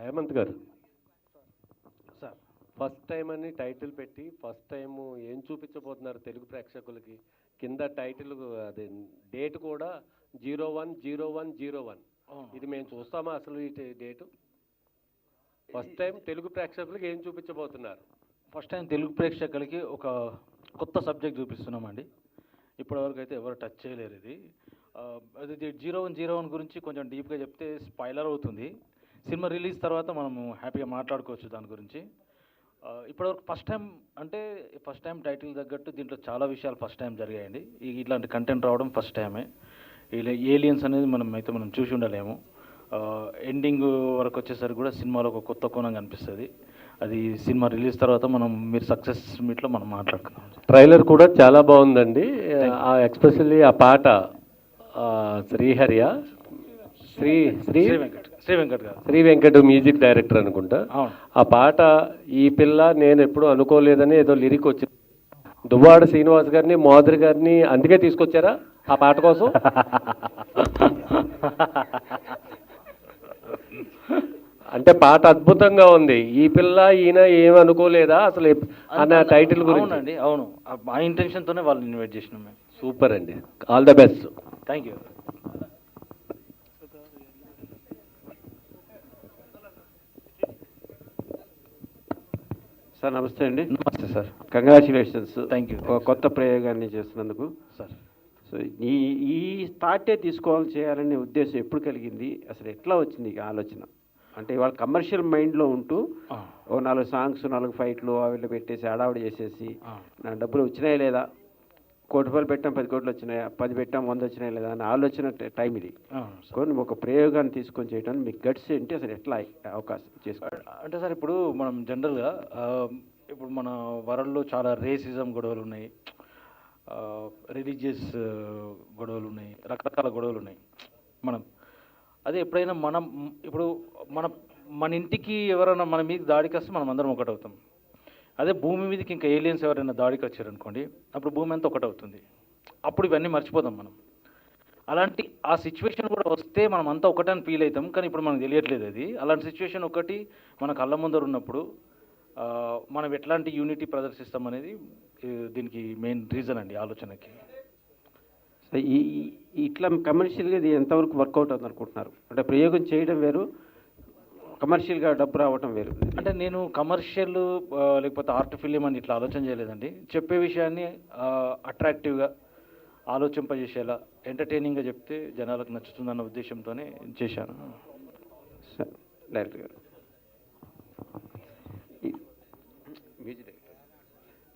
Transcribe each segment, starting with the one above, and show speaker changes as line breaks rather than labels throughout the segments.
హేమంత్ గారు sir, first time అని title పెట్టి ఫస్ట్ టైం ఏం చూపించబోతున్నారు తెలుగు ప్రేక్షకులకి? కింద టైటిల్ అదే డేట్ కూడా 01/01/01. ఇది మేము చూస్తామా అసలు ఈ డేటు? ఫస్ట్ టైం తెలుగు ప్రేక్షకులకి ఏం చూపించబోతున్నారు?
ఫస్ట్ టైం తెలుగు ప్రేక్షకులకి ఒక కొత్త సబ్జెక్ట్ చూపిస్తున్నామండి. ఇప్పటివరకు అయితే ఎవరు టచ్ చేయలేరు. ఇది అది 01/01 గురించి కొంచెం డీప్గా చెప్తే స్పాయిలర్ అవుతుంది. సినిమా రిలీజ్ తర్వాత మనము హ్యాపీగా మాట్లాడుకోవచ్చు దాని గురించి. ఇప్పటివరకు ఫస్ట్ టైం టైటిల్ తగ్గట్టు దీంట్లో చాలా విషయాలు ఫస్ట్ టైం జరిగాయండి. ఇట్లాంటి కంటెంట్ రావడం ఫస్ట్ టైమే. ఇలా ఏలియన్స్ అనేది మనం చూసి ఉండలేము. ఎండింగ్ వరకు వచ్చేసరికి కూడా సినిమాలో ఒక కొత్త కోణం కనిపిస్తుంది. అది సినిమా రిలీజ్ తర్వాత మీరు సక్సెస్ మీట్లో మనం మాట్లాడుకున్నాం.
ట్రైలర్ కూడా చాలా బాగుందండి. ఎక్స్పెషల్లీ ఆ పాట శ్రీహరియా శ్రీ వెంకట్ మ్యూజిక్ డైరెక్టర్ అనుకుంటా. ఆ పాట ఈ పిల్ల నేను ఎప్పుడు అనుకోలేదని ఏదో లిరిక్ వచ్చింది. దువ్వాడ శ్రీనివాస్ గారిని మాధురి గారిని అందుకే తీసుకొచ్చారా ఆ పాట కోసం? అంటే పాట అద్భుతంగా ఉంది. ఈ పిల్ల ఈయన ఏమనుకోలేదా అసలు అన్న టైటిల్ గురించి?
అవునండి, అవును. ఆ ఇంటెన్షన్తోనే వాళ్ళని ఇన్వైట్ చేసినాం మేము.
సూపర్ అండి, all the best.
Thank you.
Sir నమస్తే అండి.
నమస్తే సార్.
కంగ్రాచులేషన్స్.
Thank you.
కొత్త ప్రయోగాన్ని చేస్తున్నందుకు
సార్.
సో ఈ స్టార్టే చేయాలనే ఉద్దేశం ఎప్పుడు కలిగింది? అసలు ఎట్లా వచ్చింది ఈ ఆలోచన? అంటే ఇవాళ కమర్షియల్ మైండ్లో ఉంటూ ఓ 4 సాంగ్స్ 4 ఫైట్లు అవి పెట్టేసి హడావుడి చేసేసి నా డబ్బులు వచ్చినాయా లేదా, 1 కోటి రూపాయలు పెట్టాం 10 కోట్లు వచ్చినాయా, 10 పెట్టాం 100 వచ్చినాయా లేదా అని ఆలోచన టైం ఇది. కొన్ని ఒక ప్రయోగాన్ని తీసుకొని చేయడానికి మీకు గట్స్ ఏంటి, అసలు ఎట్లా అవకాశం చేసుకోవాలి?
అంటే సార్, ఇప్పుడు మనం జనరల్గా ఇప్పుడు మన వరల్డ్లో చాలా రేసిజం గొడవలు ఉన్నాయి, రిలీజియస్ గొడవలు ఉన్నాయి, రకరకాల గొడవలు ఉన్నాయి. అదే ఎప్పుడైనా ఇప్పుడు మన ఇంటికి ఎవరైనా మన మీద దాడికి వస్తే మనం అందరం ఒకటవుతాం. అదే భూమి మీదకి ఇంకా ఏలియన్స్ ఎవరైనా దాడికి వచ్చారనుకోండి, అప్పుడు భూమి అంతా ఒకటవుతుంది. అప్పుడు ఇవన్నీ మర్చిపోతాం మనం. అలాంటి ఆ సిచ్యువేషన్ కూడా వస్తే మనం అంతా ఒకటని ఫీల్ అవుతాం, కానీ ఇప్పుడు మనకు తెలియట్లేదు అది. అలాంటి సిచ్యువేషన్ ఒకటి మన కళ్ళ ముందర ఉన్నప్పుడు మనం ఎట్లాంటి యూనిటీ ప్రదర్శిస్తాం అనేది దీనికి మెయిన్ రీజన్ అండి, ఆలోచనకి.
ఇట్లా కమర్షియల్గా ఇది ఎంతవరకు వర్కౌట్ అవుతుంది అనుకుంటున్నారు? అంటే ప్రయోగం చేయడం వేరు, కమర్షియల్గా డబ్బు రావడం వేరు.
అంటే నేను కమర్షియల్ లేకపోతే ఆర్ట్ ఫిలిం అని ఇట్లా ఆలోచన చేయలేదండి. చెప్పే విషయాన్ని అట్రాక్టివ్గా ఆలోచింపజేసేలా ఎంటర్టైనింగ్గా చెప్తే జనాలకు నచ్చుతుందన్న ఉద్దేశంతోనే చేశాను.
సార్ డైరెక్టర్ గారు,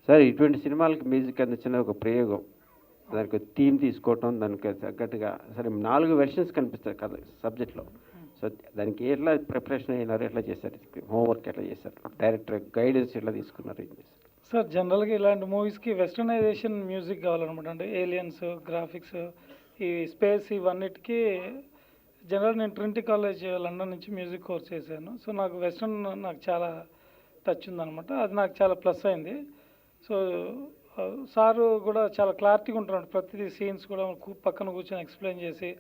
సార్ ఇటువంటి సినిమాలకి మ్యూజిక్ అందించిన ఒక ప్రయోగం, దానికి థీమ్ తీసుకోవటం, దానికి తగ్గట్టుగా సరే 4 వెర్షన్స్ కనిపిస్తాయి కథ సబ్జెక్ట్లో. సో దానికి ఎట్లా ప్రిపరేషన్ అయినారు, ఎట్లా చేశారు, హోంవర్క్ ఎట్లా చేశారు, డైరెక్టర్ గైడెన్స్ ఎట్లా తీసుకున్నారు, ఏం చేశారు?
సార్ జనరల్గా ఇలాంటి మూవీస్కి వెస్టర్నైజేషన్ మ్యూజిక్ కావాలన్నమాట. అంటే ఏలియన్స్, గ్రాఫిక్స్, ఈ స్పేస్, ఇవన్నిటికీ జనరల్ నేను ట్రినిటీ కాలేజ్ లండన్ నుంచి మ్యూజిక్ కోర్స్ చేశాను. సో నాకు వెస్టర్న్ నాకు చాలా టచ్ ఉందన్నమాట. అది నాకు చాలా ప్లస్ అయింది. సో సారు కూడా చాలా క్లారిటీగా ఉంటున్నాడు. ప్రతిదీ సీన్స్ కూడా పక్కన కూర్చొని ఎక్స్ప్లెయిన్ చేసి,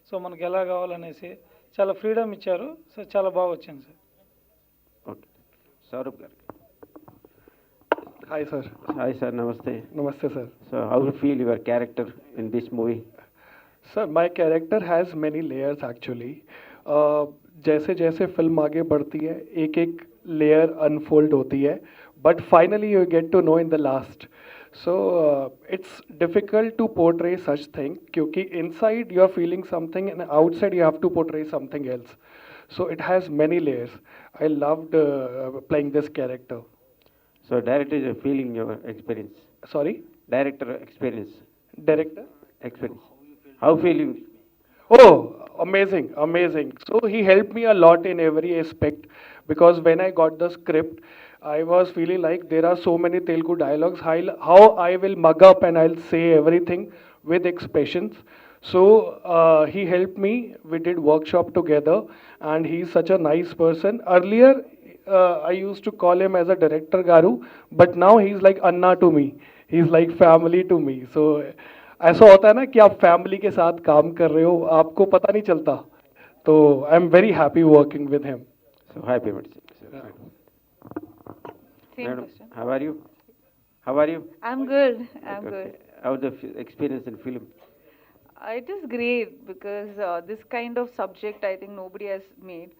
సో మనకి ఎలా కావాలనేసి చాలా ఫ్రీడమ్ ఇచ్చారు. సో చాలా బాగా వచ్చింది సార్.
ఓకే, సౌరభ్ గారు.
Hi sir.
హాయ్ సార్, నమస్తే.
नमस्ते sir.
So how you feel your character in this movie?
Sir my character has many layers actually. जैसे जैसे फिल्म आगे बढ़ती है एक एक लेयर अनफोल्ड होती है, but finally you get to know in the last. So it's difficult to portray such thing क्योंकि inside you are feeling something and outside you have to portray something else. So it has many layers. I loved playing this character.
So director is feeling your experience.
Sorry?
Director experience.
Director?
Experience. How feeling?
Oh, amazing, amazing. So he helped me a lot in every aspect because when I got the script, I was feeling like there are so many Telugu dialogues, how I will mug up and I'll say everything with expressions. So he helped me. We did workshop together and he's such a nice person. Earlier, I used to call him as a director Garu, but now he's like Anna to me. He's like family to me. So ऐसा होता है ना कि आप family के साथ काम कर रहे हो, आपको पता नहीं चलता. तो I am very happy working with him.
So happy birthday.
Same
Madam,
question.
how are you? How are you?
I'm good. I'm good.
How's the experience in film?
It is great because this kind of subject I think nobody has made.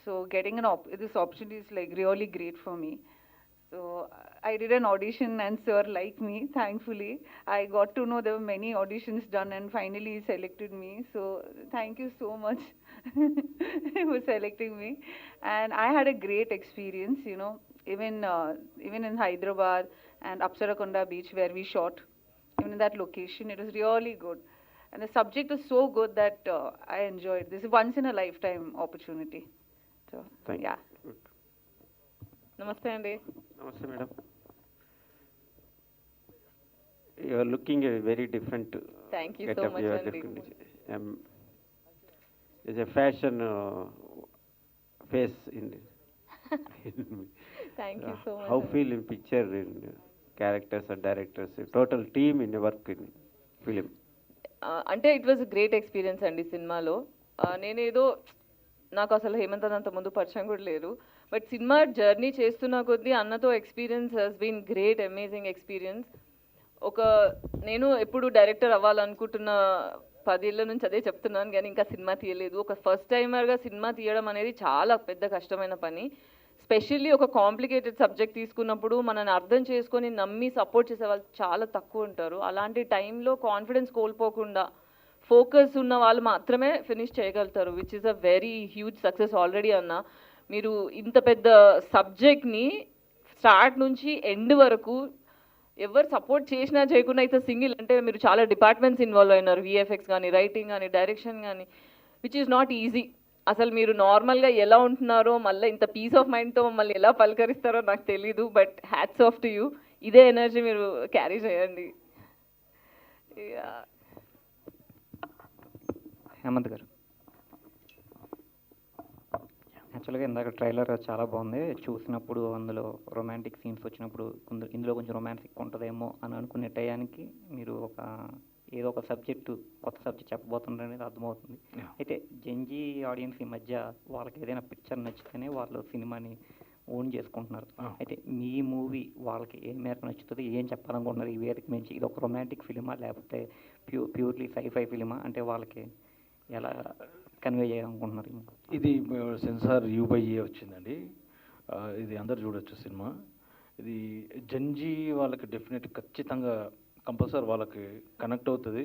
So getting this opportunity is like really great for me. So I did an audition and sir liked me. Thankfully, I got to know there were many auditions done and finally he selected me. So thank you so much for selecting me. And I had a great experience. Even in Hyderabad and Apsarakonda Beach where we shot. Even in that location, it was really good. And the subject was so good that I enjoyed. This is once in a lifetime opportunity. So,
Thank
yeah.
you.
Namaste, Andy.
Namaste, madam. You are looking a very different.
Thank you so
getup
much,
you are
Andy.
looking. It's a fashion face in.
Thank you so much.
How
Andy.
feel in picture in characters and directors, a total team in your work in film.
అంటే it was great experience అండి సినిమాలో. నేనేదో నాకు అసలు హేమంత్ అంత ముందు పరిచయం కూడా లేదు, బట్ సినిమా జర్నీ చేస్తున్న కొద్దీ అన్నతో experience has been great, amazing experience. నేను ఎప్పుడు డైరెక్టర్ అవ్వాలనుకుంటున్న 10 ఏళ్ళ నుంచి అదే చెప్తున్నాను, కానీ ఇంకా సినిమా తీయలేదు. ఒక ఫస్ట్ టైమర్గా సినిమా తీయడం అనేది చాలా పెద్ద కష్టమైన పని. స్పెషల్లీ ఒక కాంప్లికేటెడ్ సబ్జెక్ట్ తీసుకున్నప్పుడు మనల్ని అర్థం చేసుకొని నమ్మి సపోర్ట్ చేసే వాళ్ళు చాలా తక్కువ ఉంటారు. అలాంటి టైంలో కాన్ఫిడెన్స్ కోల్పోకుండా ఫోకస్ ఉన్న వాళ్ళు మాత్రమే ఫినిష్ చేయగలుగుతారు, which is a very huge success already అన్న. మీరు ఇంత పెద్ద సబ్జెక్ట్ని స్టార్ట్ నుంచి ఎండ్ వరకు ఎవరు సపోర్ట్ చేసినా చేయకుండా అయితే సింగిల్, అంటే మీరు చాలా డిపార్ట్మెంట్స్ ఇన్వాల్వ్ అయినారు, విఎఫ్ఎక్స్ కానీ, రైటింగ్ కానీ, డైరెక్షన్ కానీ, విచ్ ఈజ్ నాట్ ఈజీ. అసలు మీరు నార్మల్గా ఎలా ఉంటున్నారో మళ్ళీ ఇంత పీస్ ఆఫ్ మైండ్తో మళ్ళీ ఎలా పలకరిస్తారో నాకు తెలీదు, but hats off to you. ఇదే ఎనర్జీ మీరు క్యారీ చేయండి.
హేమంత్ గారు, యాక్చువల్గా ఇందాక ట్రైలర్ చాలా బాగుంది. చూసినప్పుడు అందులో రొమాంటిక్ సీన్స్ వచ్చినప్పుడు ఇందులో కొంచెం రొమాంటిక్ ఉంటుందేమో అని అనుకునే టయానికి మీరు ఏదో ఒక సబ్జెక్టు, కొత్త సబ్జెక్ట్ చెప్పబోతున్నారు అనేది అర్థమవుతుంది. అయితే జెన్జీ ఆడియన్స్ ఈ మధ్య వాళ్ళకి ఏదైనా పిక్చర్ నచ్చితేనే వాళ్ళు సినిమాని ఓన్ చేసుకుంటున్నారు. అయితే మీ మూవీ వాళ్ళకి ఏ మేరకు నచ్చుతుంది, ఏం చెప్పాలనుకుంటున్నారు ఈ వేదిక నుంచి? ఇది ఒక రొమాంటిక్ ఫిలిమా లేకపోతే ప్యూర్లీ సైఫై ఫిలిమా, అంటే వాళ్ళకి ఎలా కన్వే చేయాలనుకుంటున్నారు?
ఇది సెన్సార్ U/A వచ్చిందండి. ఇది అందరు చూడొచ్చు సినిమా. ఇది జంజీ వాళ్ళకి డెఫినెట్ ఖచ్చితంగా కంపల్సరీ వాళ్ళకి కనెక్ట్ అవుతుంది.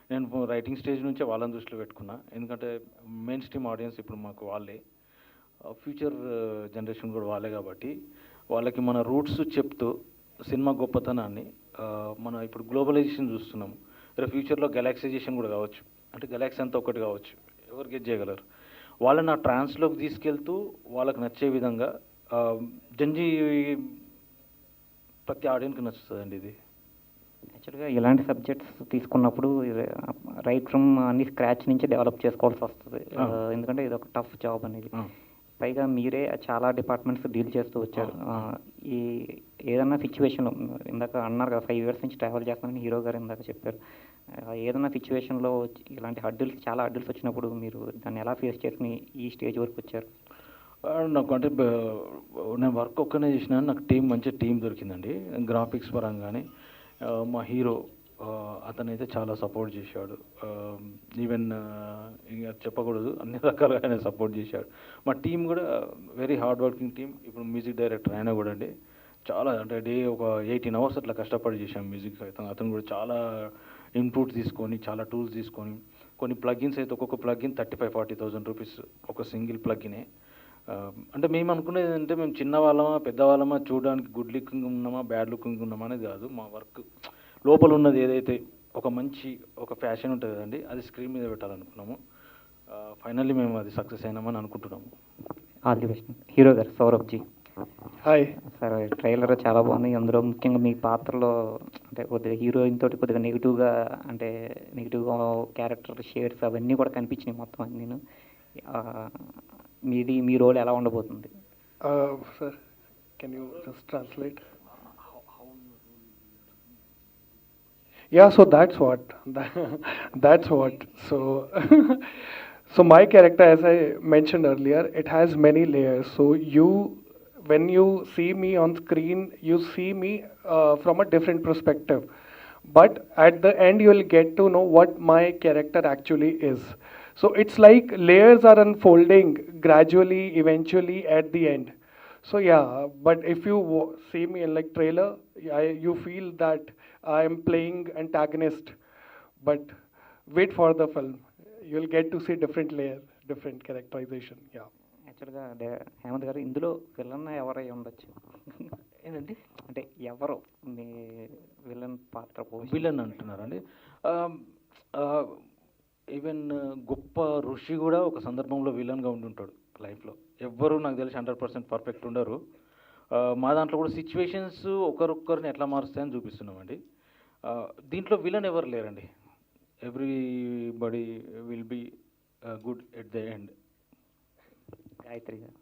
నేను రైటింగ్ స్టేజ్ నుంచే వాళ్ళని దృష్టిలో పెట్టుకున్నా, ఎందుకంటే మెయిన్ స్ట్రీమ్ ఆడియన్స్ ఇప్పుడు మాకు వాళ్ళే, ఫ్యూచర్ జనరేషన్ కూడా వాళ్ళే, కాబట్టి వాళ్ళకి మన రూట్స్ చెప్తూ సినిమా గొప్పతనాన్ని, మనం ఇప్పుడు గ్లోబలైజేషన్ చూస్తున్నాము, రేపు ఫ్యూచర్లో గెలాక్సైజేషన్ కూడా కావచ్చు, అంటే గెలాక్సీ అంతా ఒకటి కావచ్చు, ఎవరు గెట్ చేయగలరు. వాళ్ళని ఆ ట్రాన్స్లోకి తీసుకెళ్తూ వాళ్ళకి నచ్చే విధంగా జంజీ ప్రతి ఆడియన్కి నచ్చుతుందండి. ఇది
యాక్చువల్గా ఇలాంటి సబ్జెక్ట్స్ తీసుకున్నప్పుడు రైట్ ఫ్రమ్ అన్ని స్క్రాచ్ నుంచి డెవలప్ చేసుకోవాల్సి వస్తుంది, ఎందుకంటే ఇది ఒక టఫ్ జాబ్ అనేది. పైగా మీరే చాలా డిపార్ట్మెంట్స్ డీల్ చేస్తూ వచ్చారు. ఈ ఏదన్నా సిచ్యువేషన్, ఇందాక అన్నారు కదా 5 years నుంచి ట్రావెల్ చేస్తానని హీరో గారు ఇందాక చెప్పారు. ఏదన్నా సిచ్యువేషన్లో ఇలాంటి చాలా అడ్డల్స్ వచ్చినప్పుడు మీరు దాన్ని ఎలా ఫేస్ చేసుకుని ఈ స్టేజ్ వరకు వచ్చారు?
నాకు అంటే నేను వర్క్ ఒక్కనే చేసిన, నాకు మంచి టీం దొరికిందండి. గ్రాఫిక్స్ పరంగానే మా హీరో అతనైతే చాలా సపోర్ట్ చేశాడు. ఈవెన్ ఇంకా చెప్పకూడదు, అన్ని రకాలుగా ఆయన సపోర్ట్ చేశాడు. మా టీం కూడా వెరీ హార్డ్ వర్కింగ్ టీం. ఇప్పుడు మ్యూజిక్ డైరెక్టర్ ఆయన కూడా అండి చాలా, అంటే డే ఒక 18 hours అట్లా కష్టపడి చేశాం మ్యూజిక్. అతను కూడా చాలా ఇన్పుట్ తీసుకొని, చాలా టూల్స్ తీసుకొని, కొన్ని ప్లగిన్స్ అయితే ఒక్కొక్క ప్లగిన్ 35,000-40,000 రూపీస్ ఒక సింగిల్ ప్లగినే. అంటే మేము అనుకునేది అంటే మేము చిన్నవాళ్ళమా పెద్దవాళ్ళమా, చూడడానికి గుడ్ లుకింగ్ ఉన్నామా బ్యాడ్ లుకింగ్ ఉన్నామా అనేది కాదు. మా వర్క్ లోపల ఉన్నది ఏదైతే ఒక ఫ్యాషన్ ఉంటుంది కదండి, అది స్క్రీన్ మీద పెట్టాలనుకున్నాము. ఫైనల్లీ మేము అది సక్సెస్ అయినామని అనుకుంటున్నాము.
All the best. హీరో గారు Saurabh ji.
Hi
sir, trailer చాలా బాగుంది. అందులో ముఖ్యంగా మీ పాత్రలో అంటే కొద్దిగా హీరోయిన్ తోటి కొద్దిగా నెగిటివ్గా క్యారెక్టర్ షేడ్స్ అవన్నీ కూడా కనిపించినాయి మొత్తం అన్నీ. మీ రోల్ ఎలా ఉండబోతుంది?
Sir, can you just translate? Yeah, so that's what. So So my character, as I mentioned earlier, it has many layers. So when you see me on screen, you see me from a different perspective. But at the end, you will get to know what my character actually is. So it's like layers are unfolding gradually, eventually at the end. So yeah, but if you see me in like trailer, you feel that I am playing antagonist. But wait for the film. You'll get to see different layer, different characterization. Yeah.
యాక్చువల్గా హేమంత్ గారు ఇందులో villain ఎవరై ఉండొచ్చు?
ఏంటండి
అంటే ఎవరు మీ villain పాత్ర పోషి
villain అంటున్నారండి. ఈవెన్ గొప్ప ఋషి కూడా ఒక సందర్భంలో విలన్గా ఉంటుంటాడు లైఫ్లో. ఎవ్వరూ నాకు తెలిసి 100% పర్ఫెక్ట్ ఉండరు. మా దాంట్లో కూడా సిచ్యువేషన్స్ ఒకరొక్కరిని ఎట్లా మారుస్తాయని చూపిస్తున్నామండి. దీంట్లో విలన్ ఎవరు లేరండి. Everybody will be good at the end.
Gayatri గారు,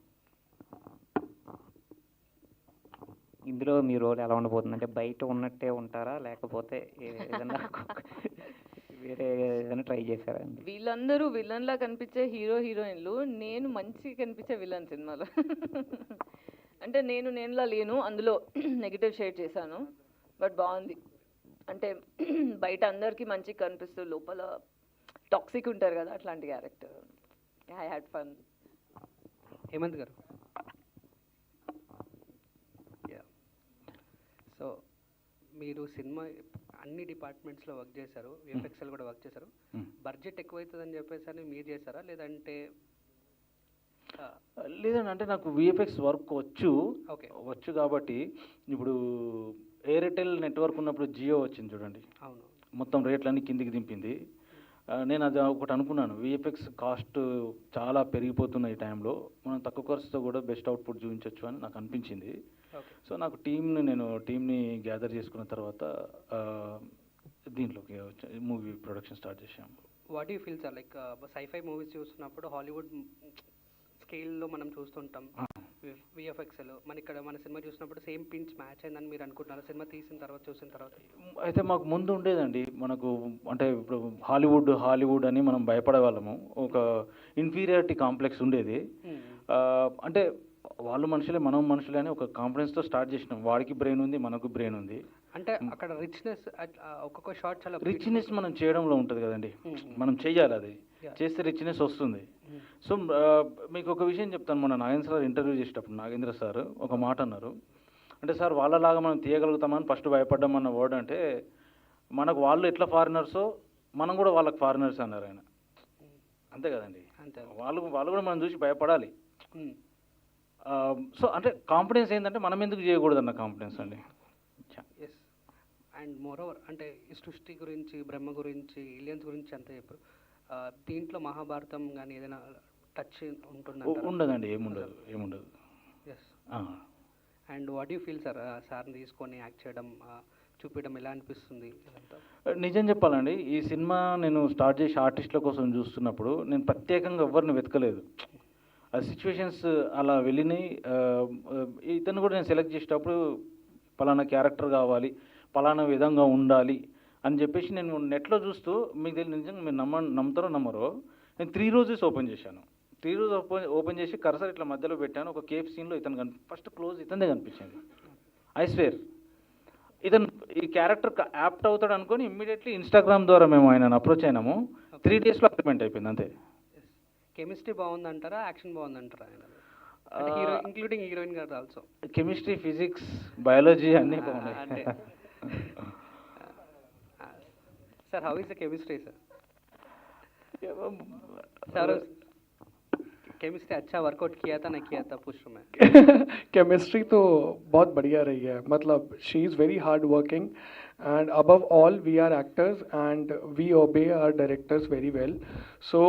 ఇందులో మీ రోల్ ఎలా ఉండబోతుంది? అంటే బయట ఉన్నట్టే ఉంటారా, లేకపోతే ఏదైనా వేరే ఏదైనా ట్రై చేశారా?
వీళ్ళందరూ విలన్లా కనిపించే హీరో హీరోయిన్లు, నేను మంచి కనిపించే విలన్ సినిమాలో. అంటే నేనులా లేను, అందులో నెగిటివ్ షేడ్ చేశాను. బట్ బాగుంది. అంటే బయట అందరికీ మంచిగా కనిపిస్తూ లోపల టాక్సిక్ ఉంటారు కదా, అట్లాంటి character. I had fun.
Hemanth గారు, సో మీరు సినిమా అన్ని డిపార్ట్మెంట్స్లో వర్క్ చేశారు, విఎఫ్ఎక్స్లో కూడా వర్క్ చేశారు. బడ్జెట్ ఎక్కువైతుందని చెప్పేసి అని మీరు చేశారా, లేదంటే?
లేదండి, అంటే నాకు విఎఫ్ఎక్స్ వర్క్
ఓకే,
వచ్చు కాబట్టి. ఇప్పుడు ఎయిర్టెల్ నెట్వర్క్ ఉన్నప్పుడు జియో వచ్చింది చూడండి,
అవును,
మొత్తం రేట్లన్నీ కిందికి దింపింది. నేను అది ఒకటి అనుకున్నాను, విఎఫ్ఎక్స్ కాస్ట్ చాలా పెరిగిపోతున్న ఈ టైంలో మనం తక్కువ ఖర్చుతో కూడా బెస్ట్ అవుట్పుట్ చూపించవచ్చు అని నాకు అనిపించింది. సో నాకు నేను టీమ్ని గ్యాదర్ చేసుకున్న తర్వాత దీంట్లోకి మూవీ ప్రొడక్షన్ స్టార్ట్ చేసాము.
What you feel sir, like sci fi movies చూస్తున్నప్పుడు హాలీవుడ్ స్కేల్లో మనం చూస్తుంటాం విఎఫ్ఎక్స్లో, మన సినిమా చూసినప్పుడు సేమ్ పించ్ మ్యాచ్ అయిందని మీరు అనుకుంటున్నారు సినిమా చూసిన తర్వాత?
అయితే మాకు ముందు ఉండేదండి, మనకు అంటే ఇప్పుడు హాలీవుడ్ అని మనం భయపడేవాళ్ళము, ఒక ఇన్ఫీరియారిటీ కాంప్లెక్స్ ఉండేది. అంటే వాళ్ళు మనుషులే మనం మనుషులే అని ఒక కాన్ఫిడెన్స్తో స్టార్ట్ చేసినాం. వాడికి బ్రెయిన్ ఉంది, మనకు బ్రెయిన్ ఉంది.
అంటే అక్కడ రిచ్నెస్, ఒక్కొక్క షాట్ చాలా
రిచ్నెస్ మనం చేయడంలో ఉంటుంది కదండి, మనం చెయ్యాలి, అది చేస్తే రిచ్నెస్ వస్తుంది. సో మీకు ఒక విషయం చెప్తాను, మన నాగేంద్ర సార్ ఇంటర్వ్యూ చేసేటప్పుడు నాగేంద్ర సార్ ఒక మాట అన్నారు. అంటే సార్ వాళ్ళలాగా మనం తీయగలుగుతామని ఫస్ట్ భయపడ్డాం అన్న వర్డ్, అంటే మనకు వాళ్ళు ఎట్లా ఫారినర్సో మనం కూడా వాళ్ళకి ఫారినర్స్ అన్నారు ఆయన. అంతే కదండి, వాళ్ళు కూడా మనం చూసి భయపడాలి. సో అంటే కాన్ఫిడెన్స్ ఏంటంటే మనం ఎందుకు చేయకూడదు అన్న కాన్ఫిడెన్స్ అండి.
ఎస్, అండ్ మోరోవర్ అంటే ఈ సృష్టి గురించి, బ్రహ్మ గురించి, ఏలియన్స్ గురించి అంతా చెప్పారు. దీంట్లో మహాభారతం కానీ ఏదైనా టచ్ ఉంటుందా?
ఉండదండి, ఏముండదు.
Yes, and what you feel sir, సార్ని తీసుకొని యాక్ట్ చేయడం, చూపించడం ఎలా అనిపిస్తుంది?
నిజం చెప్పాలండి, ఈ సినిమా నేను స్టార్ట్ చేసి ఆర్టిస్టుల కోసం చూస్తున్నప్పుడు నేను ప్రత్యేకంగా ఎవరిని వెతకలేదు. ఆ సిచ్యువేషన్స్ అలా వెళ్ళినాయి. ఇతను కూడా నేను సెలెక్ట్ చేసేటప్పుడు పలానా క్యారెక్టర్ కావాలి, పలానా విధంగా ఉండాలి అని చెప్పేసి నేను నెట్లో చూస్తూ, మీకు తెలియదు నిజంగా మీరు నమ్ముతారో నమ్మరో, నేను 3 రోజెస్ ఓపెన్ చేశాను. 3 రోజు ఓపెన్ చేసి కర్సర్ ఇట్లా మధ్యలో పెట్టాను. ఒక కేఫ్ సీన్లో ఇతను ఫస్ట్ క్లోజ్ ఇతనే కనిపించింది. ఐ స్వేర్ ఇతను ఈ క్యారెక్టర్ యాప్ట్ అవుతాడు అనుకొని ఇమ్మీడియట్లీ ఇన్స్టాగ్రామ్ ద్వారా మేము ఆయన అప్రోచ్ అయినాము. 3 డేస్లో అగ్రిమెంట్ అయిపోయింది అంతే.
కెమిస్ట్రీ బాగుందంటారా, యాక్షన్ బాగుందంటారా? ఇంక్లూడింగ్ హీరోయిన్ గారు ఆల్సో.
కెమిస్ట్రీ, ఫిజిక్స్, బయాలజీ అన్నీ బాగున్నాయి.
Sir how is the chemistry sir? Sir chemistry अच्छा वर्कआउट किया था, नहीं किया था पुष्प में?
केमिस्ट्री तो बहुत बढ़िया रही है. मतलब she is very hard working and above all we are actors and we obey our directors very well. So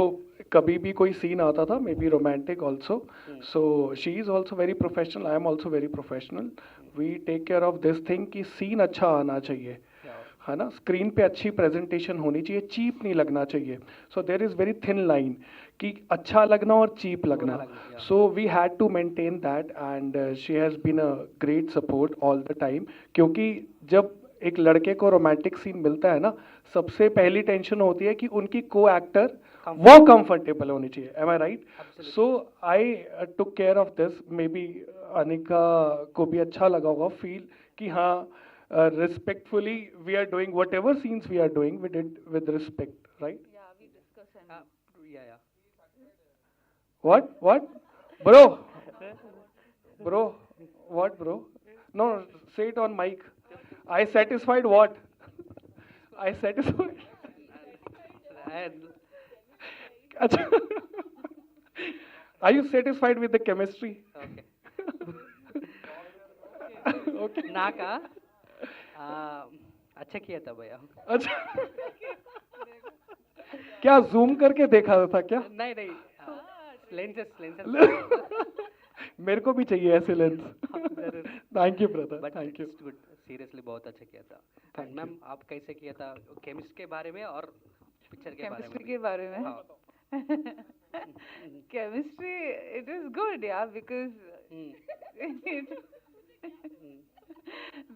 कभी भी कोई सीन आता था, maybe romantic also. So she is also very professional, I am also very professional. We take care of this thing कि scene अच्छा आना चाहिए, है ना, स्क्रीन पे अच्छी प्रेजेंटेशन होनी चाहिए, चीप नहीं लगना चाहिए. So there is very thin line कि अच्छा लगना और चीप लगना. So we had to maintain that and she has been a great support all the time. क्योंकि जब एक लड़के को रोमांटिक सीन मिलता है ना, सबसे पहली टेंशन होती है कि उनकी को एक्टर वो कंफर्टेबल होनी चाहिए. Am I right? So I took care of this. Maybe Anika को भी अच्छा लगा होगा feel कि हाँ respectfully we are doing whatever scenes we are doing, we did with respect, right?
Yeah, we discuss and
Yeah.
What? Bro? What, bro? No, say it on mic. I satisfied what? I satisfied. Acha. Are you satisfied with the chemistry?
Okay.
Okay.
नाका अच्छा किया था भैया.
अच्छा. क्या zoom करके देखा था क्या?
नहीं लेंसेस
मेरे को भी चाहिए ऐसे lens. Thank you brother.
But
thank you.
Good, seriously बहुत अच्छा किया था. मैम आप कैसे किया था केमिस्ट के बारे में और पिक्चर के बारे
chemistry
में?
के बारे में.
हाँ.
Chemistry, it is good, yeah, because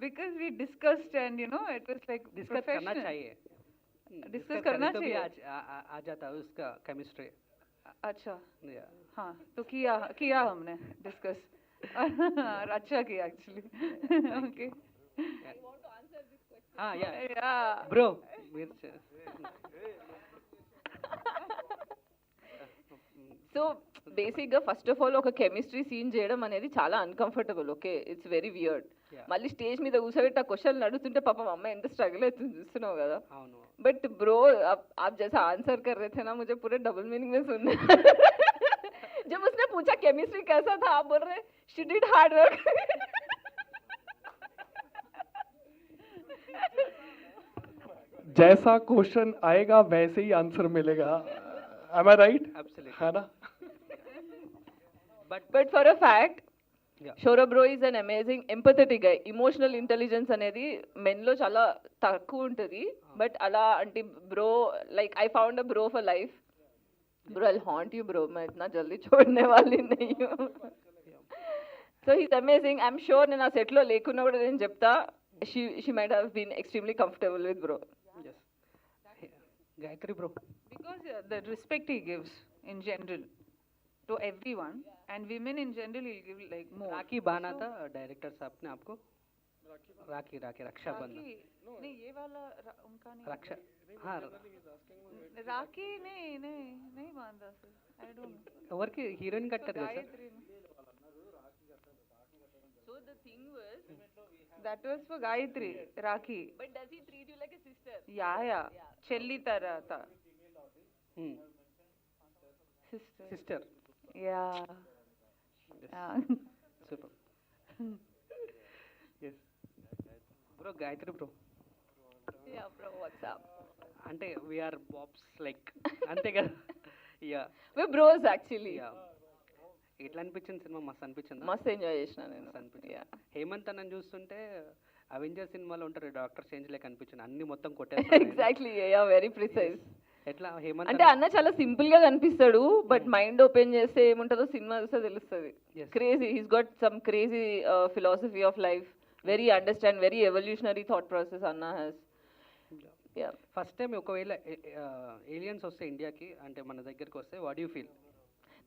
because we discussed and you know it was like
discuss करना
professional.
चाहिए.
Discuss करना
तो भी
चाहिए.
आ जाता है उसका केमिस्ट्री.
अच्छा, हाँ, तो किया हमने डिस्कस. और अच्छा किया एक्चुअली. ओके.
हाँ
Yeah.
ब्रो
సో బేసిక్గా ఫస్ట్ ఆఫ్ ఆల్ ఒక కెమిస్ట్రీ సీన్ చేయడం అనేది చాలా uncomfortable. Okay, it's very weird. మళ్ళీ స్టేజ్ మీద కూర్చోబెట్టి ఆ క్వశ్చన్లు అడుగుతుంటే పాపం అమ్మాయి ఎంత స్ట్రగుల్ అవుతుంది చూస్తున్నావు కదా.
అవును.
बट ब्रो आप जैसा आंसर कर रहे थे ना, मुझे पूरे डबल मीनिंग में सुनने. जब उसने पूछा केमिस्ट्री कैसा था, आप बोल रहे शी डिड हार्ड वर्क.
जैसा क्वेश्चन आएगा वैसे ही आंसर मिलेगा. Am I right?
Absolutely.
है ना?
But for a fact
Yeah.
Saurabh bro is an amazing empathetic guy. Emotional intelligence అనేది మెన్లో చాలా తక్కువ ఉంటుంది. బట్ అలా అంటే bro like I found a bro for life. Bro I haunt you bro, मैं इतना जल्दी छोड़ने वाली नहीं हूँ. So he's amazing. I'm sure నేను ఆ సెట్లో లేకున్నా కూడా నేను చెప్తా she might have been extremely comfortable with bro.
Yes. Gayatri bro.
Because the respect he gives in general to everyone, and women in general he'll give like more.
राखी बांधा था director साहब ने आपको? राखी रक्षाबंधन.
नहीं, ये वाला उनका नहीं.
रक्षा हाँ
राखी नहीं बांधा सर. I don't know.
ఎవరికి హీరోయిన్ కట్టారు కదా sir?
Gayatri. So the thing was, that was for Gayatri, Rakhi.
But does he treat you like a sister?
Yeah. Chelli tarah tha. Sister.
Sister.
Yeah. Yeah.
Super. Yes bro, Gayatri bro.
Yeah bro, what's up?
అంటే we're bros like అంతే కదా. Yeah
We're bros actually.
Yeah. ఎట్లా అనిపించింది cinema? మస్తు అనిపించింది.
మస్తు enjoy చేసిన నేను.
అనిపించింది.
Yeah.
హేమంత్ అన్నని చూస్తుంటే అవెంజర్ సినిమాలో ఉంటారు డాక్టర్ చేంజ్ లేక అనిపించింది. అన్ని మొత్తం కొట్టేస్తారు.
Exactly, yeah, very precise.
ఎట్లా హేమంత్
అంటే అన్న చాలా సింపుల్ గా కనిపిస్తాడు, బట్ మైండ్ ఓపెన్ చేస్తే ఏముంటుందో సినిమా చూస్తే తెలుస్తుంది.
Yes.
Crazy, he's got some crazy philosophy of life, very understand, very evolutionary thought process అన్న హ్యాస్. యా.
ఫస్ట్ టైం ఒకవేళ ఏలియన్స్ వస్తే ఇండియాకి అంటే మన దగ్గరికి వస్తే వాట్ యూ ఫీల్?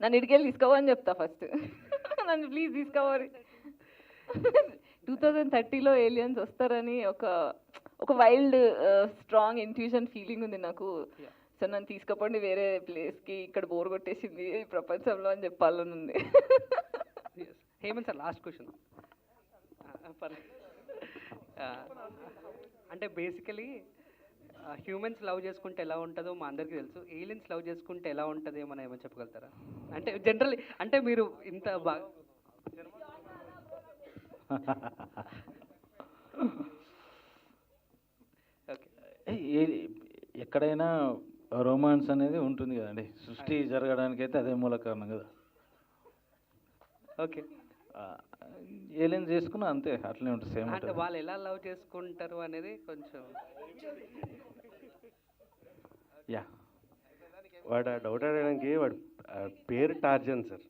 నన్ను ఇటుకెళ్ళి తీసుకోవని చెప్తా ఫస్ట్. నన్ను ప్లీజ్ తీసుకోవాలి. 2030లో ఏలియన్స్ వస్తారని ఒక వైల్డ్ స్ట్రాంగ్ ఇంట్యూషన్ ఫీలింగ్ ఉంది నాకు.
Yeah.
సో నన్ను తీసుకుపోండి వేరే ప్లేస్కి, ఇక్కడ బోర్ కొట్టేసింది ఈ ప్రపంచంలో అని చెప్పాలని ఉంది.
Hemanth sir, last question. అంటే బేసికలీ హ్యూమన్స్ లవ్ చేసుకుంటే ఎలా ఉంటుందో మా అందరికీ తెలుసు. ఏలియన్స్ లవ్ చేసుకుంటే ఎలా ఉంటుంది మనం ఏమని చెప్పగలుగుతారా? అంటే జనరల్లీ అంటే మీరు ఇంత బాగా
ఎక్కడైనా రొమాన్స్ అనేది ఉంటుంది కదండి. సృష్టి జరగడానికి అయితే అదే మూల కారణం కదా.
ఓకే.
ఏలియన్స్ చేసుకున్నా అంతే, అట్లనే ఉంటుంది, సేమ్
అంటే
ఉంటుంది.
వాళ్ళు ఎలా లవ్ చేసుకుంటారు అనేది కొంచెం
యా, వాడు ఆ డౌట్ అడగడానికి వాడు పేరు టార్జన్ సార్,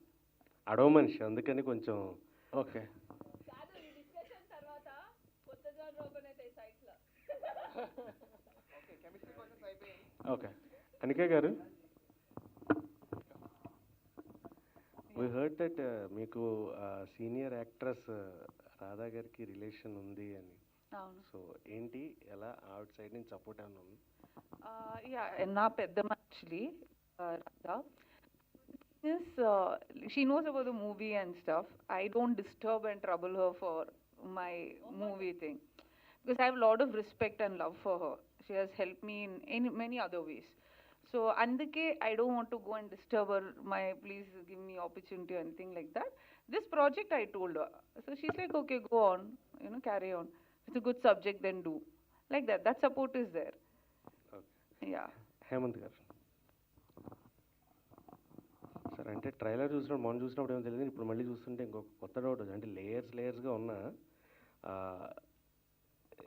అడవ మనిషి, అందుకని కొంచెం
ఓకే. ఓకే
అనిక గారు వి హర్డ్ దట్ మీకు సీనియర్ యాక్ట్రెస్ రాధా గారికి రిలేషన్ ఉంది అని.
అవును.
సో ఏంటి, ఎలా అవుట్ సైడ్ నుంచి సపోర్ట్ ఏమన్నా ఉంది?
యా, నా పెద్దమ్మ actually Radha. She knows about the movie and stuff. I don't disturb and trouble her for my movie thing because I have a lot of respect and love for her. She has helped me in many other ways. So andike I don't want to go and disturb her. Please give me opportunity or anything like that. This project I told her. So she's like, okay, go on, carry on. It's a good subject, then do. Like that. That support is there.
Okay.
Yeah.
Hemanth గారు sir, అంటే trailer చూసినప్పుడు మొన్న చూసినప్పుడు ఏమో తెలియదు, ఇప్పుడు మళ్ళీ చూస్తుంటే ఇంకొక కొత్త డౌట్ వచ్చింది. అంటే లేయర్స్గా ఉన్న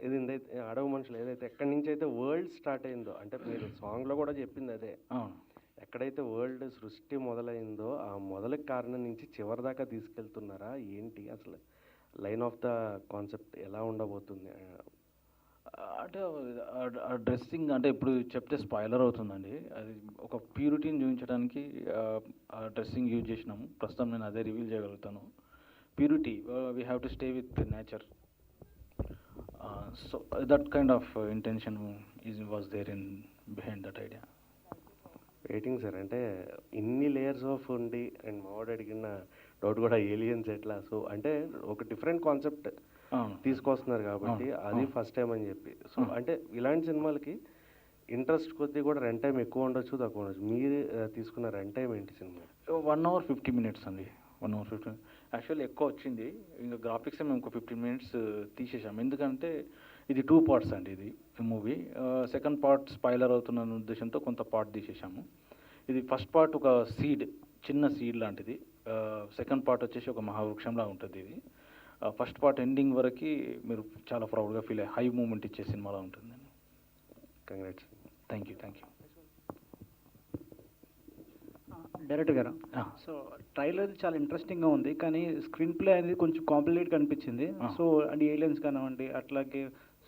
ఇది ఏదైతే అడవి మనుషులు ఏదైతే ఎక్కడి నుంచి అయితే వరల్డ్ స్టార్ట్ అయిందో, అంటే మీరు సాంగ్లో కూడా చెప్పింది అదే, ఎక్కడైతే వరల్డ్ సృష్టి మొదలైందో ఆ మొదలకి కారణం నుంచి చివరి దాకా తీసుకెళ్తున్నారా ఏంటి, అసలు లైన్ ఆఫ్ ద కాన్సెప్ట్ ఎలా ఉండబోతుంది?
అంటే ఆ డ్రెస్సింగ్ అంటే ఇప్పుడు చెప్తే స్పాయిలర్ అవుతుందండి. అది ఒక ప్యూరిటీని చూపించడానికి ఆ డ్రెస్సింగ్ యూజ్ చేసినాము. ప్రస్తుతం నేను అదే రివీల్ చేయగలుగుతాను. Purity, we have to stay with nature. So that kind of intention was there in behind that idea.
Waiting sir, అంటే ఇన్ని లేయర్స్ ఆఫ్ ఉండి అండ్ మావాడు అడిగిన డౌట్ కూడా ఏలియన్స్ ఎట్లా, సో అంటే ఒక డిఫరెంట్ కాన్సెప్ట్ తీసుకొస్తున్నారు కాబట్టి అది ఫస్ట్ టైం అని చెప్పి. సో అంటే ఇలాంటి సినిమాలకి ఇంట్రెస్ట్ కొద్దీ కూడా రన్ టైం ఎక్కువ ఉండొచ్చు, తక్కువ ఉండొచ్చు. మీరు తీసుకున్న రన్ టైం ఏంటి సినిమా?
1 hour 50 minutes అండి. 1 hour 50. యాక్చువల్లీ ఎక్కువ వచ్చింది. ఇంకా గ్రాఫిక్స్ మేము ఇంకో 15 minutes తీసేసాము. ఎందుకంటే ఇది 2 parts అండి. ఇది మూవీ సెకండ్ పార్ట్ స్పాయిలర్ అవుతున్న ఉద్దేశంతో కొంత పార్ట్ తీసేసాము. ఇది ఫస్ట్ పార్ట్ ఒక సీడ్, చిన్న సీడ్ లాంటిది. సెకండ్ పార్ట్ వచ్చేసి ఒక మహావృక్షంలా ఉంటుంది. ఇది ఫస్ట్ పార్ట్ ఎండింగ్ వరకు మీరు చాలా ప్రౌడ్గా ఫీల్ అయ్యే హై మూమెంట్ ఇచ్చే సినిమాలా ఉంటుంది.
కంగ్రాట్స్.
Thank you.
డైరెక్టర్ గారు, సో ట్రైలర్ చాలా ఇంట్రెస్టింగ్గా ఉంది, కానీ స్క్రీన్ ప్లే అనేది కొంచెం కాంప్లికేట్గా అనిపించింది. సో అంటే ఏలియన్స్ కానివ్వండి, అట్లాగే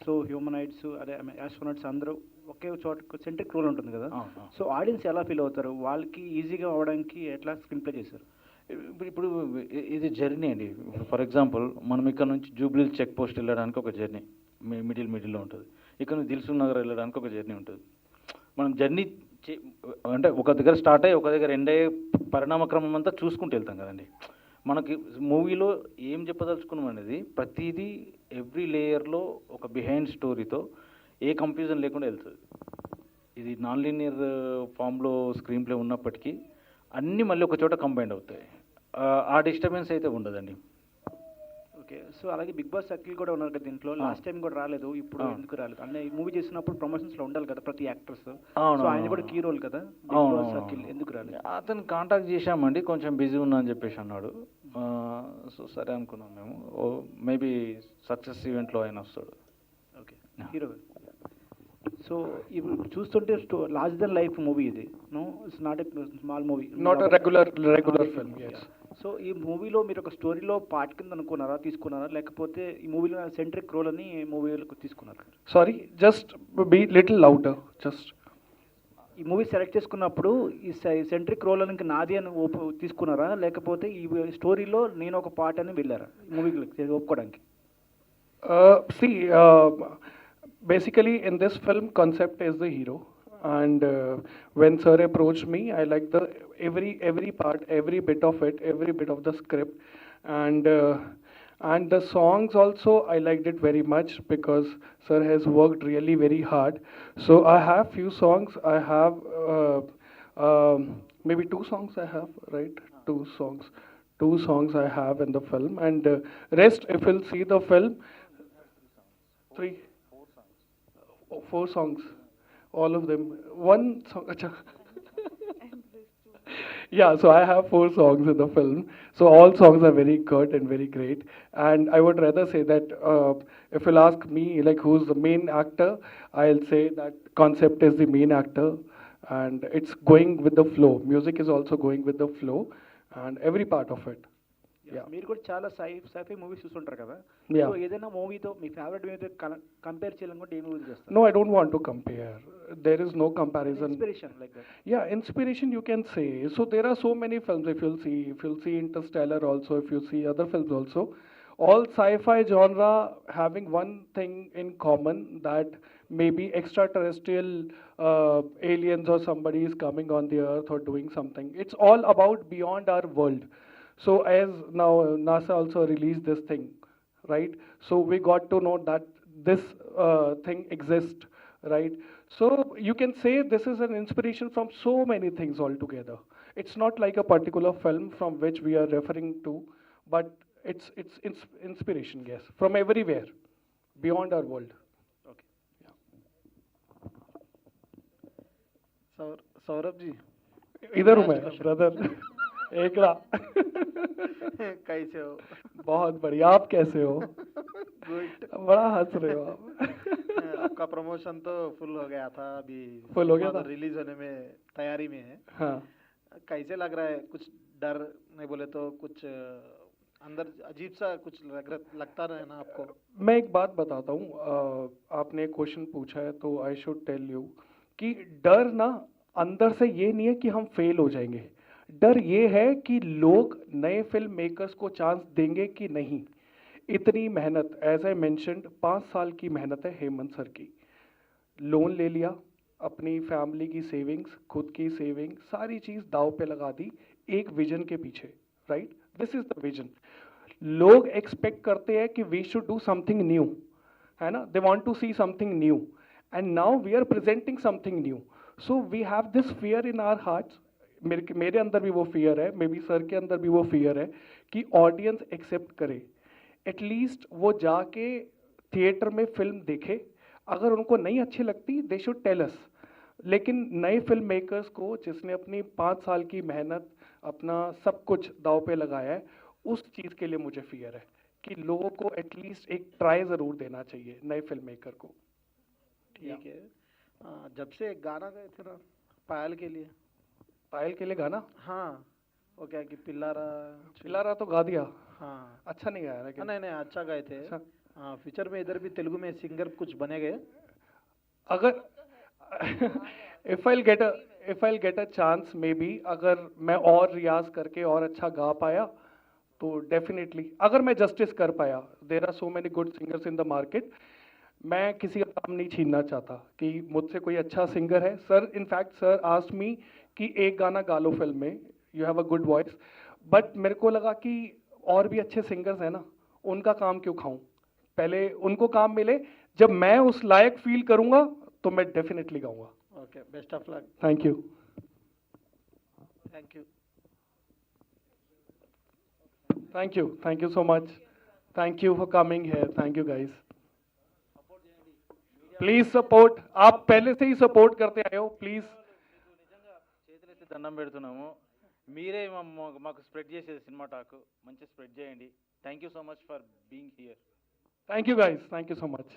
సో హ్యూమనైట్స్, అదే యాస్ట్రోనట్స్ అందరూ ఒకే చోట సెంట్రిక్ రోల్ ఉంటుంది కదా. సో ఆడియన్స్ ఎలా ఫీల్ అవుతారు, వాళ్ళకి ఈజీగా అవ్వడానికి ఎట్లా స్క్రీన్ ప్లే చేశారు?
ఇప్పుడు ఇది జర్నీ అండి. ఇప్పుడు ఫర్ ఎగ్జాంపుల్ మనం ఇక్కడ నుంచి జూబ్లీ చెక్ పోస్ట్ వెళ్ళడానికి ఒక జర్నీ మిడిల్లో ఉంటుంది. ఇక్కడ నుంచి దిల్సుఖ్ నగర్ వెళ్ళడానికి ఒక జర్నీ ఉంటుంది. మనం జర్నీ అంటే ఒక దగ్గర స్టార్ట్ అయ్యి ఒక దగ్గర ఎండ్ అయ్యే పరిణామక్రమం అంతా చూసుకుంటూ వెళ్తాం కదండి. మనకి మూవీలో ఏం చెప్పదలుచుకున్నాం అనేది ప్రతిదీ ఎవ్రీ లేయర్లో ఒక బిహైండ్ స్టోరీతో ఏ కన్ఫ్యూజన్ లేకుండా వెళ్తుంది. ఇది నాన్ లీనియర్ ఫామ్లో స్క్రీన్ ప్లే ఉన్నప్పటికీ అన్నీ మళ్ళీ ఒక చోట కంబైండ్ అవుతాయి. ఆ డిస్టర్బెన్స్ అయితే ఉండదండి.
ఓకే, సో అలాగే బిగ్ బాస్ సర్కిల్ కూడా ఉన్నారు కదా దీంట్లో. లాస్ట్ టైం కూడా రాలేదు, ఇప్పుడు ఎందుకు రాలేదు? అంటే ఈ మూవీ చేసినప్పుడు ప్రమోషన్స్లో ఉండాలి కదా ప్రతి యాక్టర్స్. సో ఆయన కూడా కీ రోల్ కదా. సర్కిల్ ఎందుకు రాలేదు?
అతను కాంటాక్ట్ చేశామండి, కొంచెం బిజీ ఉన్నా అని చెప్పేసి అన్నాడు. సో సరే అనుకున్నాం మేము, మేబీ సక్సెస్ ఈవెంట్లో ఆయన వస్తాడు.
Okay, hero. సో ఇప్పుడు చూస్తుంటే లార్జ్ దెన్ లైఫ్ మూవీ ఇది. No, it's not a small movie,
not a regular film. yes.
So ఈ మూవీలో మీరు ఒక స్టోరీలో పార్ట్ కింద అనుకున్నారా, తీసుకున్నారా, లేకపోతే ఈ మూవీలో సెంట్రిక్ రోల్ అని మూవీలకు తీసుకున్నారా?
Sorry, just be little louder. Just
ఈ మూవీ సెలెక్ట్ చేసుకున్నప్పుడు ఈ సెంట్రిక్ రోల్ అని నాది అని తీసుకున్నారా, లేకపోతే ఈ స్టోరీలో నేను ఒక పార్ట్ అని వెళ్ళారా మూవీకి ఒప్పుకోవడానికి?
See, basically in this film, concept is the hero, and when sir approached me, I liked the every part, every bit of it, every bit of the script, and the songs also I liked it very much because sir has worked really very hard. So I have few songs. I have maybe 2 songs I have, right? 2 songs I have in the film, and rest if you'll see the film, 4 songs, all of them. 1 song. Yeah, so I have 4 songs in the film. So all songs are very good and very great. And I would rather say that if you'll ask me, like, who's the main actor, I'll say that concept is the main actor, and it's going with the flow. Music is also going with the flow, and every part of it. Yeah.
మీరు కూడా చాలా sci-fi movies చూస్తుంటారు కదా.
Yeah.
So ఏదైనా మూవీతో మీ favourite మూవీతో compare చేయాలనుకుంటే ఏ movie చేస్తారు?
No, I don't want to compare. There is no comparison.
Inspiration like that.
Yeah, inspiration you can say. So there are so many films. If you'll see Interstellar also, if you see other films also, all sci-fi genre having one thing in common, that maybe extraterrestrial aliens or somebody is coming on the earth or doing something. It's all about beyond our world. So as now NASA also released this thing, right? So we got to know that this thing exists, right? So you can say this is an inspiration from so many things altogether. It's not like a particular film from which we are referring to, but it's inspiration, yes, from everywhere, beyond our world.
Okay.
Saurabh ji
इधर हूँ मैं brother एकड़ा
कैसे हो?
बहुत बढ़िया, आप कैसे हो?
गुड.
बड़ा हंस रहे हो आप.
आपका प्रमोशन तो फुल हो गया था, अभी
Full हो गया था?
रिलीज होने में तैयारी में है.
हाँ,
कैसे लग रहा है? कुछ डर नहीं बोले तो कुछ अंदर अजीब सा कुछ लगता रहे ना आपको?
मैं एक बात बताता हूँ. आपने क्वेश्चन पूछा है तो आई शुड टेल यू कि डर ना अंदर से ये नहीं है कि हम फेल हो जाएंगे. डर ये है कि लोग नए फिल्म मेकर्स को चांस देंगे कि नहीं. इतनी मेहनत, एज आई मैंशनड, 5 साल की मेहनत है हेमंत सर की. लोन ले लिया, अपनी फैमिली की सेविंग्स, खुद की सेविंग, सारी चीज़ दाव पे लगा दी एक विजन के पीछे, right? This is the vision. लोग एक्सपेक्ट करते हैं कि we should do something new, है ना? They want to see something new, and now we are presenting something new. So we have this fear in our hearts. मेरे अंदर भी वो फियर है, मे बी सर के अंदर भी वो फियर है कि ऑडियंस एक्सेप्ट करे. एटलीस्ट वो जाके थिएटर में फिल्म देखे. अगर उनको नहीं अच्छी लगती दे शुड टेल अस. लेकिन नए फिल्म मेकर्स को, जिसने अपनी 5 साल की मेहनत, अपना सब कुछ दाव पे लगाया है, उस चीज़ के लिए मुझे फियर है कि लोगों को एटलीस्ट एक ट्राई ज़रूर देना चाहिए नए फिल्म मेकर को.
ठीक है. जब से एक गाना गए थे ना पायल के लिए.
पायल के लिए गाना?
हाँ, वो क्या कि पिल्लारा.
पिल्लारा तो गा दिया.
हाँ.
अच्छा नहीं गाया लेकिन.
नहीं नहीं, अच्छा गए थे.
अच्छा.
हाँ, फ्यूचर में इधर भी तेलुगु में सिंगर कुछ बनेंगे.
अगर if I get a chance, may be अगर मैं और रियाज करके और अच्छा गा पाया तो डेफिनेटली, अगर मैं जस्टिस कर पाया, there are so many good singers in the market. मैं किसी का काम नहीं छीनना चाहता कि मुझसे कोई अच्छा सिंगर है. Sir, in fact sir asked me कि एक गाना गा लो फिल्म में, you have a good voice. But मेरे को लगा कि और भी अच्छे सिंगर्स हैं ना, उनका काम क्यों खाऊं? पहले उनको काम मिले, जब मैं उस लायक फील करूंगा तो मैं डेफिनेटली गाऊंगा.
Okay, best of luck.
Thank you.
Thank you.
Thank you so much. Thank you for coming here. Thank you guys. Please support. आप पहले से ही सपोर्ट करते आए हो. Please.
చేతులెత్తి దండం పెడుతున్నాము. మీరే మాకు స్ప్రెడ్ చేసేది సినిమా టాక్ మంచి స్ప్రెడ్ చేయండి. Thank you so much for being here.
Thank you guys. Thank you so much.